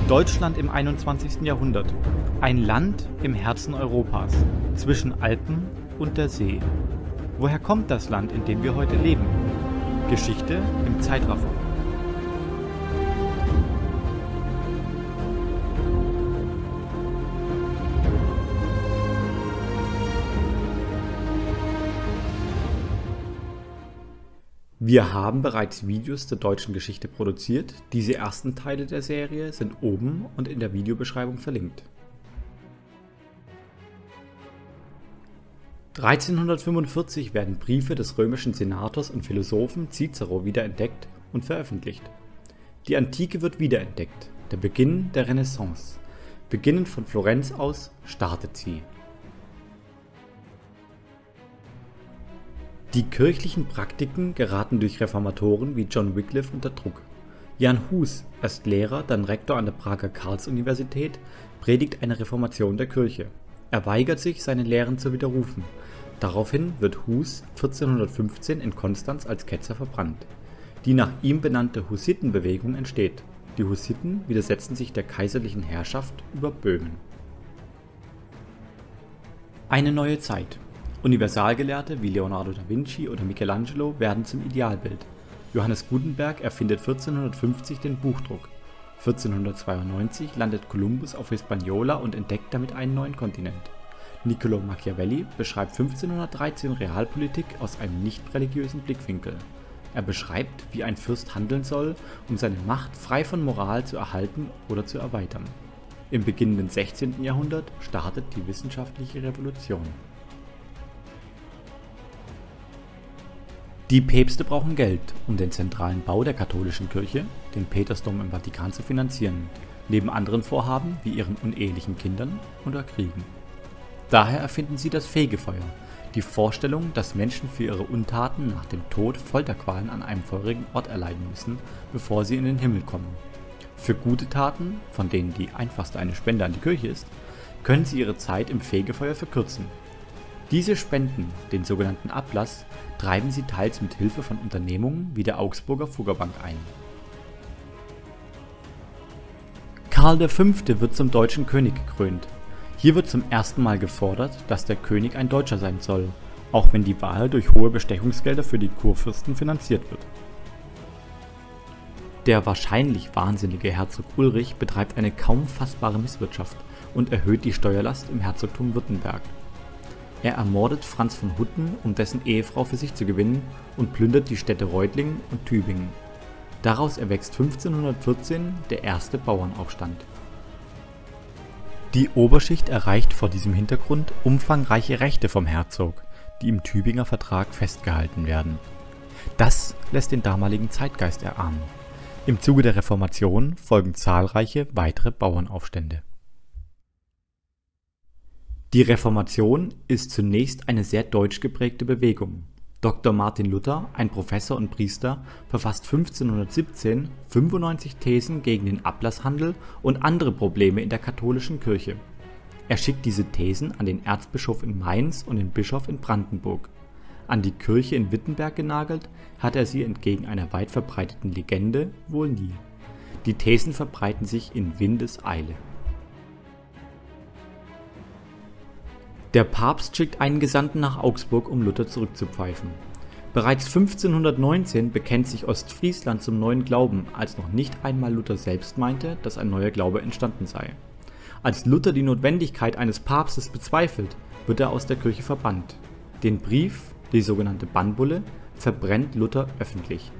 Deutschland im 21. Jahrhundert. Ein Land im Herzen Europas, zwischen Alpen und der See. Woher kommt das Land, in dem wir heute leben? Geschichte im Zeitraffer. Wir haben bereits Videos zur deutschen Geschichte produziert. Diese ersten Teile der Serie sind oben und in der Videobeschreibung verlinkt. 1345 werden Briefe des römischen Senators und Philosophen Cicero wiederentdeckt und veröffentlicht. Die Antike wird wiederentdeckt, der Beginn der Renaissance. Beginnend von Florenz aus startet sie. Die kirchlichen Praktiken geraten durch Reformatoren wie John Wycliffe unter Druck. Jan Hus, erst Lehrer, dann Rektor an der Prager Karls-Universität, predigt eine Reformation der Kirche. Er weigert sich, seine Lehren zu widerrufen. Daraufhin wird Hus 1415 in Konstanz als Ketzer verbrannt. Die nach ihm benannte Hussitenbewegung entsteht. Die Hussiten widersetzen sich der kaiserlichen Herrschaft über Böhmen. Eine neue Zeit. Universalgelehrte wie Leonardo da Vinci oder Michelangelo werden zum Idealbild. Johannes Gutenberg erfindet 1450 den Buchdruck. 1492 landet Kolumbus auf Hispaniola und entdeckt damit einen neuen Kontinent. Niccolò Machiavelli beschreibt 1513 Realpolitik aus einem nicht religiösen Blickwinkel. Er beschreibt, wie ein Fürst handeln soll, um seine Macht frei von Moral zu erhalten oder zu erweitern. Im beginnenden 16. Jahrhundert startet die wissenschaftliche Revolution. Die Päpste brauchen Geld, um den zentralen Bau der katholischen Kirche, den Petersdom im Vatikan, zu finanzieren, neben anderen Vorhaben wie ihren unehelichen Kindern oder Kriegen. Daher erfinden sie das Fegefeuer, die Vorstellung, dass Menschen für ihre Untaten nach dem Tod Folterqualen an einem feurigen Ort erleiden müssen, bevor sie in den Himmel kommen. Für gute Taten, von denen die einfachste eine Spende an die Kirche ist, können sie ihre Zeit im Fegefeuer verkürzen. Diese Spenden, den sogenannten Ablass, treiben sie teils mit Hilfe von Unternehmungen wie der Augsburger Fuggerbank ein. Karl V. wird zum deutschen König gekrönt. Hier wird zum ersten Mal gefordert, dass der König ein Deutscher sein soll, auch wenn die Wahl durch hohe Bestechungsgelder für die Kurfürsten finanziert wird. Der wahrscheinlich wahnsinnige Herzog Ulrich betreibt eine kaum fassbare Misswirtschaft und erhöht die Steuerlast im Herzogtum Württemberg. Er ermordet Franz von Hutten, um dessen Ehefrau für sich zu gewinnen, und plündert die Städte Reutlingen und Tübingen. Daraus erwächst 1514 der erste Bauernaufstand. Die Oberschicht erreicht vor diesem Hintergrund umfangreiche Rechte vom Herzog, die im Tübinger Vertrag festgehalten werden. Das lässt den damaligen Zeitgeist erahnen. Im Zuge der Reformation folgen zahlreiche weitere Bauernaufstände. Die Reformation ist zunächst eine sehr deutsch geprägte Bewegung. Dr. Martin Luther, ein Professor und Priester, verfasst 1517 95 Thesen gegen den Ablasshandel und andere Probleme in der katholischen Kirche. Er schickt diese Thesen an den Erzbischof in Mainz und den Bischof in Brandenburg. An die Kirche in Wittenberg genagelt hat er sie entgegen einer weit verbreiteten Legende wohl nie. Die Thesen verbreiten sich in Windeseile. Der Papst schickt einen Gesandten nach Augsburg, um Luther zurückzupfeifen. Bereits 1519 bekennt sich Ostfriesland zum neuen Glauben, als noch nicht einmal Luther selbst meinte, dass ein neuer Glaube entstanden sei. Als Luther die Notwendigkeit eines Papstes bezweifelt, wird er aus der Kirche verbannt. Den Brief, die sogenannte Bannbulle, verbrennt Luther öffentlich.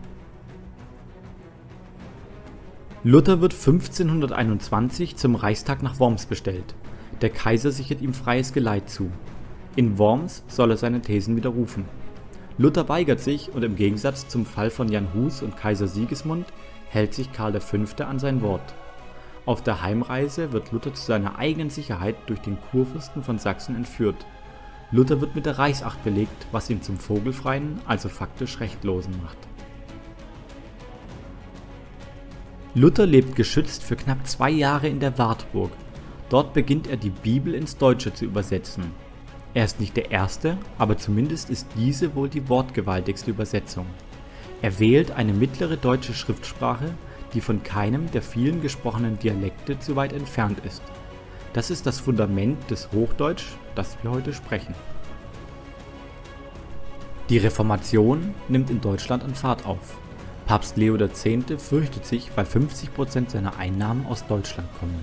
Luther wird 1521 zum Reichstag nach Worms bestellt. Der Kaiser sichert ihm freies Geleit zu. In Worms soll er seine Thesen widerrufen. Luther weigert sich und im Gegensatz zum Fall von Jan Hus und Kaiser Sigismund hält sich Karl V. an sein Wort. Auf der Heimreise wird Luther zu seiner eigenen Sicherheit durch den Kurfürsten von Sachsen entführt. Luther wird mit der Reichsacht belegt, was ihn zum Vogelfreien, also faktisch Rechtlosen macht. Luther lebt geschützt für knapp 2 Jahre in der Wartburg. Dort beginnt er, die Bibel ins Deutsche zu übersetzen. Er ist nicht der erste, aber zumindest ist diese wohl die wortgewaltigste Übersetzung. Er wählt eine mittlere deutsche Schriftsprache, die von keinem der vielen gesprochenen Dialekte zu weit entfernt ist. Das ist das Fundament des Hochdeutsch, das wir heute sprechen. Die Reformation nimmt in Deutschland an Fahrt auf. Papst Leo X. fürchtet sich, weil 50% seiner Einnahmen aus Deutschland kommen.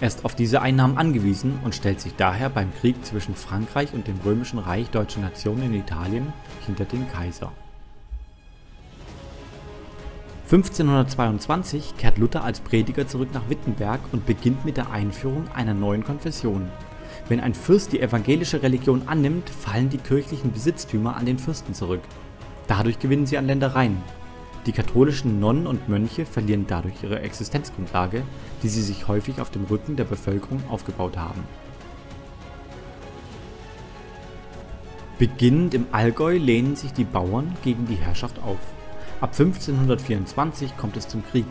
Er ist auf diese Einnahmen angewiesen und stellt sich daher beim Krieg zwischen Frankreich und dem Römischen Reich Deutscher Nation in Italien hinter den Kaiser. 1522 kehrt Luther als Prediger zurück nach Wittenberg und beginnt mit der Einführung einer neuen Konfession. Wenn ein Fürst die evangelische Religion annimmt, fallen die kirchlichen Besitztümer an den Fürsten zurück. Dadurch gewinnen sie an Ländereien. Die katholischen Nonnen und Mönche verlieren dadurch ihre Existenzgrundlage, die sie sich häufig auf dem Rücken der Bevölkerung aufgebaut haben. Beginnend im Allgäu lehnen sich die Bauern gegen die Herrschaft auf. Ab 1524 kommt es zum Krieg.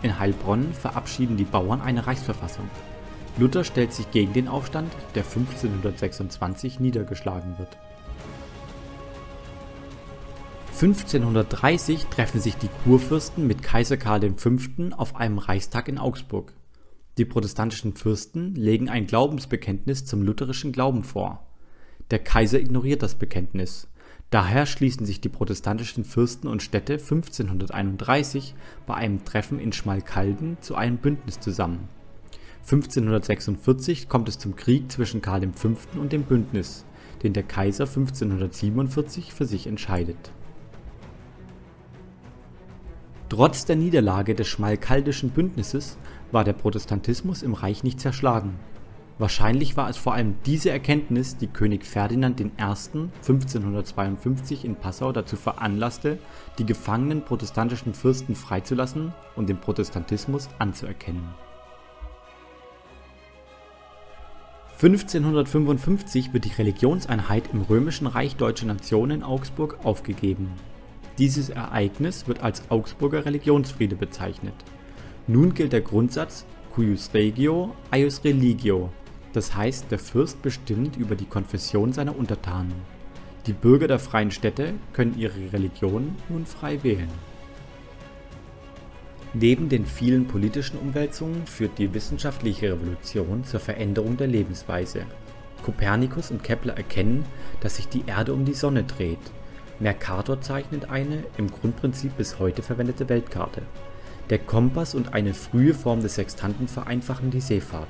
In Heilbronn verabschieden die Bauern eine Reichsverfassung. Luther stellt sich gegen den Aufstand, der 1526 niedergeschlagen wird. 1530 treffen sich die Kurfürsten mit Kaiser Karl V. auf einem Reichstag in Augsburg. Die protestantischen Fürsten legen ein Glaubensbekenntnis zum lutherischen Glauben vor. Der Kaiser ignoriert das Bekenntnis. Daher schließen sich die protestantischen Fürsten und Städte 1531 bei einem Treffen in Schmalkalden zu einem Bündnis zusammen. 1546 kommt es zum Krieg zwischen Karl V. und dem Bündnis, den der Kaiser 1547 für sich entscheidet. Trotz der Niederlage des Schmalkaldischen Bündnisses war der Protestantismus im Reich nicht zerschlagen. Wahrscheinlich war es vor allem diese Erkenntnis, die König Ferdinand I. 1552 in Passau dazu veranlasste, die gefangenen protestantischen Fürsten freizulassen und den Protestantismus anzuerkennen. 1555 wird die Religionseinheit im Römischen Reich Deutscher Nation in Augsburg aufgegeben. Dieses Ereignis wird als Augsburger Religionsfriede bezeichnet. Nun gilt der Grundsatz cuius regio, eius religio, das heißt, der Fürst bestimmt über die Konfession seiner Untertanen. Die Bürger der freien Städte können ihre Religion nun frei wählen. Neben den vielen politischen Umwälzungen führt die wissenschaftliche Revolution zur Veränderung der Lebensweise. Kopernikus und Kepler erkennen, dass sich die Erde um die Sonne dreht. Mercator zeichnet eine im Grundprinzip bis heute verwendete Weltkarte. Der Kompass und eine frühe Form des Sextanten vereinfachen die Seefahrt.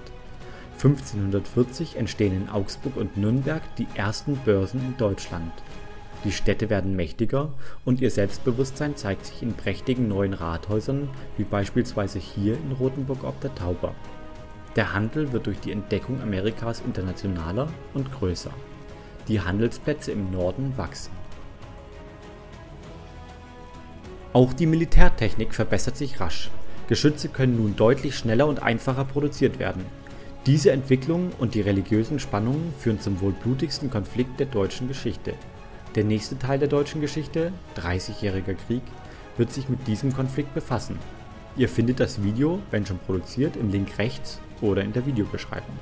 1540 entstehen in Augsburg und Nürnberg die ersten Börsen in Deutschland. Die Städte werden mächtiger und ihr Selbstbewusstsein zeigt sich in prächtigen neuen Rathäusern, wie beispielsweise hier in Rothenburg ob der Tauber. Der Handel wird durch die Entdeckung Amerikas internationaler und größer. Die Handelsplätze im Norden wachsen. Auch die Militärtechnik verbessert sich rasch. Geschütze können nun deutlich schneller und einfacher produziert werden. Diese Entwicklung und die religiösen Spannungen führen zum wohl blutigsten Konflikt der deutschen Geschichte. Der nächste Teil der deutschen Geschichte, 30-jähriger Krieg, wird sich mit diesem Konflikt befassen. Ihr findet das Video, wenn schon produziert, im Link rechts oder in der Videobeschreibung.